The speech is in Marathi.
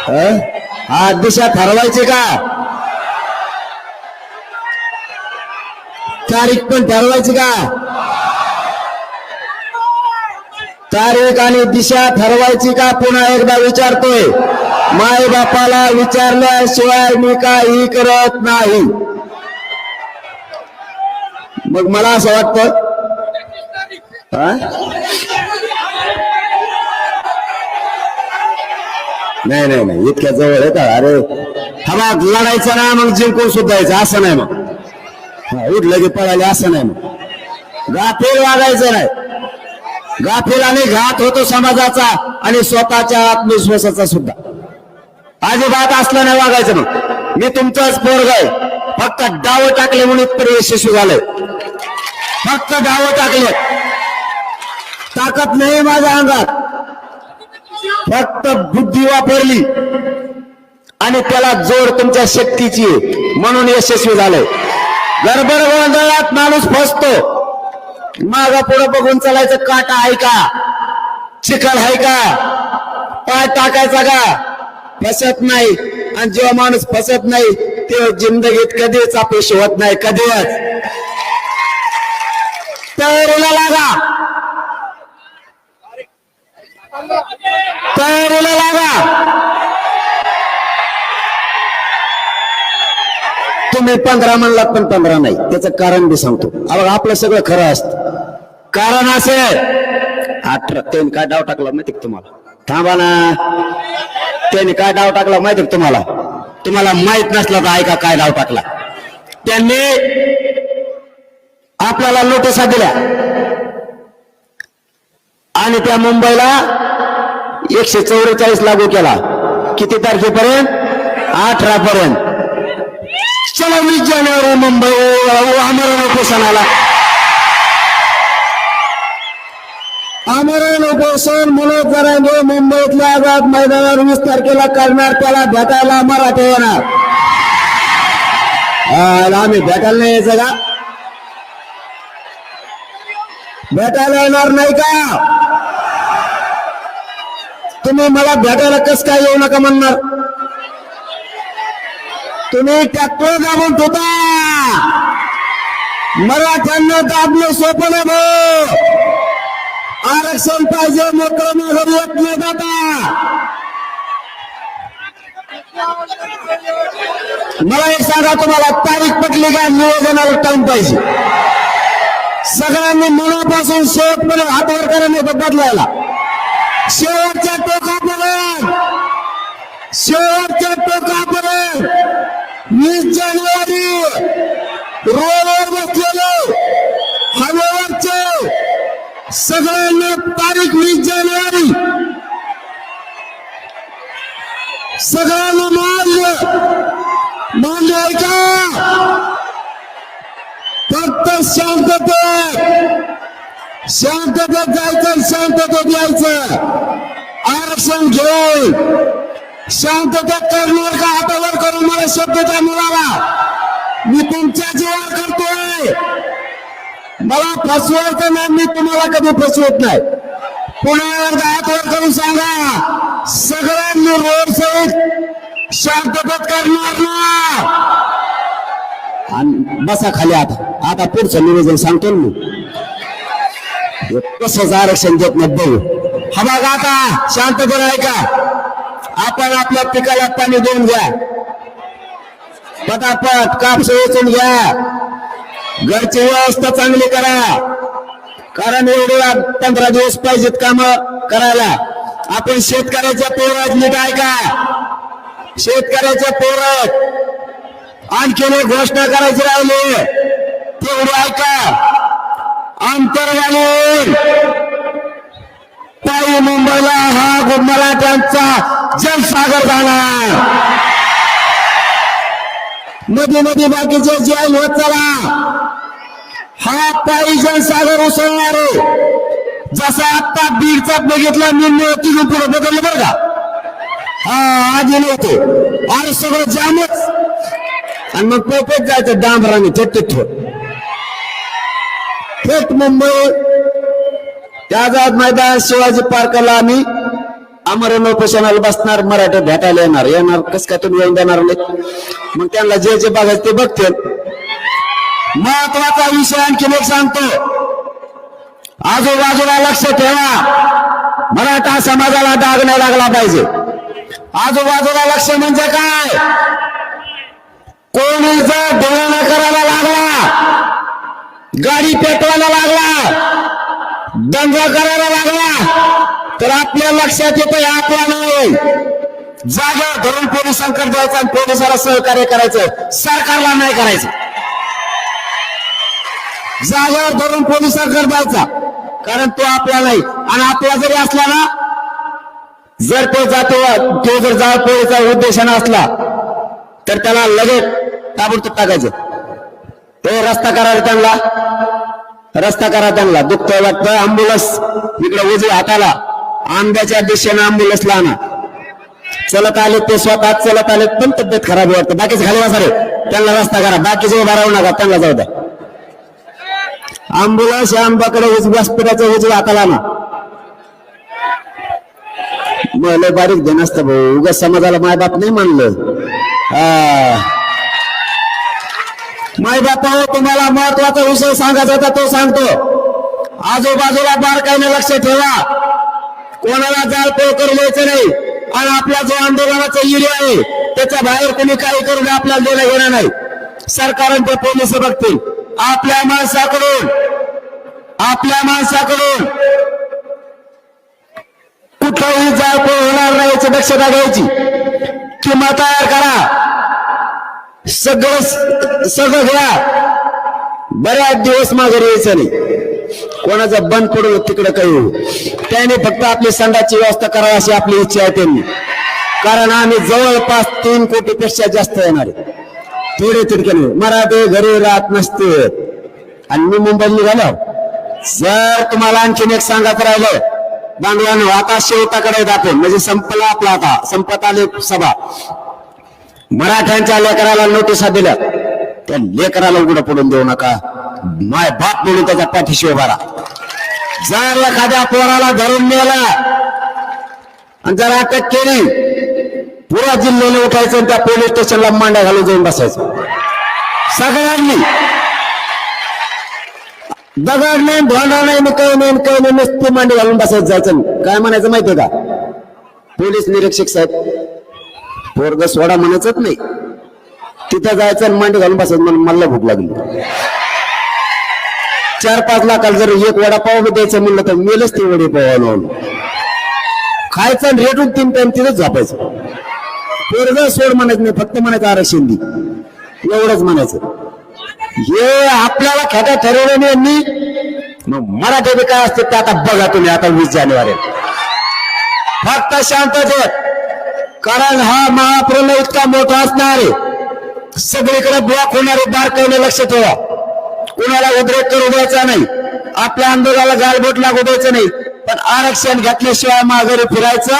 हा दिशा ठरवायची का? तारीख पण ठरवायची का? तारीख आणि दिशा ठरवायची का? पुन्हा एकदा विचारतोय. माय बापाला विचारल्याशिवाय मी काही करत नाही. मग मला असं वाटतं नाही नाही नाही इतक्या जवळ आहे का? अरे हवा लढायचं ना मग जिंकून सुद्धा यायचं असं नाही. मग उठलं की पळाले असं नाही. मग गाफील वागायचं नाही. गाफील आणि घात होतो समाजाचा आणि स्वतःच्या आत्मविश्वासाचा सुद्धा. अजिबात असलं नाही वागायचं. मग मी तुमचाच पोरग आहे. फक्त डाव टाकले म्हणून इथपर्यंत यशस्वी झालंय. फक्त डाव टाकले. ताकद नाही माझ्या अंगात. फक्त बुद्धी वापरली आणि त्याला जोड तुमच्या शक्तीची म्हणून यशस्वी झालंय. गडबड गोंधळात माणूस फसतो. मागा पुढे बघून चालायचं. काटा आहे का? चिखल आहे का? पाय टाकायचा का? फसत नाही. आणि जेव्हा माणूस फसत नाही तेव्हा जिंदगीत कधीच अपयश होत नाही. कधीच. तयारीला लागा. तयारीला लागा. तुम्ही 15 म्हणलात पण 15 नाही. त्याचं कारण बी सांगतो. आपलं सगळं खरं असतं. कारण असे 18 त्यांनी काय डाव टाकला माहिती का तुम्हाला? थांबा ना. त्यांनी काय डाव टाकला माहिती का तुम्हाला? तुम्हाला माहित नसला तर ऐका काय डाव टाकला. त्यांनी आपल्याला नोटिसा दिल्या आणि त्या मुंबईला 144 लागू केला. किती तारखेपर्यंत? 18 पर्यंत. चला 20 जानेवारी मुंबई आमरण उपोषणाला. आमरण उपोषण मनोज जरांगे मुंबईतल्या आझाद मैदानावर 20 तारखेला करणार. त्याला भेटायला मराठे येणार. आम्ही भेटायला नाही यायचं का? भेटायला येणार नाही का? तुम्ही मला भेटायला कस काय येऊ नका म्हणणार? तुम्ही ट्रॅक्टर दाबून ठेवता. मराठ्यांना दाबणं सोपं नाही भाऊ. आरक्षण पाहिजे. मोकळं माघारी येत नाही दादा. मला एक सांगा, तुम्हाला तारीख पटली का? नियोजनाला टाइम पाहिजे. सगळ्यांनी मनापासून शेवटपर्यंत हातवर करायला बदलायला. शेवटच्या टोकापर्यंत. शेवटच्या टोकापर्यंत 20 जानेवारी रोडवर बसलेलो हवेवरचे सगळ्यांना तारीख 20 जानेवारी सगळ्यांना मान्य आहे का? फक्त शांततेत जायचं. शांततेत यायचं. आरक्षण घेऊन शांततेत करणार का? हातावर करून मला शब्द द्या मुलाला. मी तुमच्या जीवावर करतोय. मला फसवायचं नाही. मी तुम्हाला कधी फसवत नाही. पुन्हा एकदा हातावर करून सांगा. सगळ्यांनी रोड सहित शांततेत करणार ना? बसा खाली. आता पुढचं निवेदन सांगतो मी. कसंच आरक्षण देत नाही बघू. हा बघा आता शांततेत आहे का? आपण आपल्या पिकाला पाणी देऊन घ्या. पटापट कापस वेचून घ्या. घरची व्यवस्था चांगली करा. कारण एवढे 15 दिवस पाहिजेत काम करायला. आपण शेतकऱ्याच्या पोरात नीट आहे का? शेतकऱ्याच्या पोरात आणखीन एक घोषणा करायची राहिली. तेवढी ऐका. आंतरवाली पायी मुंबईला हा मराठ्यांचा जनसागर जाणार. मध्ये मध्ये बाकीचे जेल होत चला. हा पायी जनसागर उसळणार आहे. जसं आता बीडचा बघितला. मी तिथून पुढे बदललं बरं का? हा आधी नव्हतो. अरे सगळं जामच. आणि मग पोपट जायचं डांबराने थेट मुंबई आझाद मैदान शिवाजी पार्कला आम्ही आमरण उपोषणाला बसणार, मराठा भेटायला येणार कस काय तुम्ही येऊन देणार नाही? मग त्यांना जे जे बघायचं ते बघतील. महत्वाचा विषय आणखीन एक सांगतो, आजूबाजूला लक्ष ठेवा, मराठा समाजाला डाग नाही लागला पाहिजे. आजूबाजूला लक्ष म्हणजे काय? कोणी जर ढोळणा करायला लागला, गाडी पेटवायला लागला, दंगा करायला लागला, तर आपल्या लक्षात येतं आपला नाही. जागेवर धरून पोलिसांकडे जायचं आणि पोलिसाला सहकार्य करायचं, सरकारला नाही करायचं. जागेवर धरून पोलिसांकडे जायचा, कारण तो आपला नाही. आणि आपला जरी असला ना, जर तो तो जर जाळपोळीचा उद्देशाने असला तर त्याला लगेच ताबडतोब टाकायचं. तो रस्ता करायला त्यांना, रस्ता करा त्यांना. दुखतंय वाटतं, अँब्युलन्स इकडे उजव्या हाताला आंब्याच्या दिशेने अँब्युलन्सला आणा. चलत आले ते स्वतः चलत आले, पण तब्येत खराब वाटतं. बाकीच खाली बसा रे, त्यांना रस्ता करा. बाकीचे उभा राहू नका, त्यांना जाऊ द्या. अँब्युलन्स आंबाकडे व्यासपीठाच्या उजव्या हाताला आणा. मला बारीक देण असतं भाऊ, उगाच समाजाला मायबाप नाही म्हणलं. मायबाप तुम्हाला महत्वाचा विषय सांगायचा होता तो सांगतो. आजूबाजूला बारकाईने लक्ष ठेवा, कोणाला जाळपोळ करू द्यायचं नाही. आणि आपला जो आंदोलनाचा एरिया आहे त्याच्या बाहेर कोणी काही करू नये, आपल्याला देणं घेणं नाही. सरकार ते पोलीस बघतील. आपल्या माणसाकडून कुठलाही जाळपोळ होणार नाही याची दक्षता घ्यायची. किंवा तयार करा, सगळं घ्या. बऱ्याच दिवस माघारी यायचं नाही. कोणाचं बंद पडू तिकडे काही होऊ, त्याने फक्त आपली संडाची व्यवस्था करावी अशी आपली इच्छा आहे त्यांनी. कारण आम्ही जवळपास 3 कोटीपेक्षा जास्त येणार आहे. थोडे तिडके मराठे घरी राहत नसते. आणि मी मुंबईत निघालो. जर तुम्हाला आणखीन एक सांगत राहिलं बांधवांनो, आता शेवटाकडे जातो, म्हणजे संपला आपला, आता संपत आले सभा. मराठ्यांच्या लेकराला नोटिसा दिल्या, त्या लेकराला उघडं पडून देऊ नका. माय बाप म्हणून त्याच्या पाठीशी उभा राहा. जर एखाद्या पोराला धरून नेला आणि जर अटक केली, पुरा जिल्ह्याने उठायचं आणि त्या पोलीस स्टेशनला मांड्या घालून जाऊन बसायचं. सगळ्यांनी दगड नाही, ढोंडा नाही, काही नाही, नुसती मांडी घालून बसायचं जायचं. काय म्हणायचं माहितीये का? पोलीस निरीक्षक साहेब, पोरग सोडा म्हणायचंच नाही, तिथं जायचं आणि मांडी घालून बसायचं. म्हणून मला भूक लागली. 4-5 लाखाला जर एक वडापाव द्यायचं म्हणलं तर मेलच ते वडेपाव खायचं आणि रेटून 3 टाइम तिथंच झोपायचं. पोरग सोड म्हणायचं नाही, फक्त म्हणायचं आरक्षण दे, एवढंच म्हणायचं. हे आपल्याला खेटा ठरवलं नाही यांनी. मग मराठी काय असते ते आता बघा तुम्ही. आता 20 जानेवारी फक्त शांततेत, कारण हा महाप्रलय इतका मोठा असणार आहे, सगळीकडे ब्लॉक होणारे. बारकाईने लक्ष ठेवा, कुणाला उद्रेक करू द्यायचा नाही, आपल्या आंदोलनाला गालबोट लागू द्यायचं नाही. पण आरक्षण घेतल्याशिवाय माघारी फिरायचं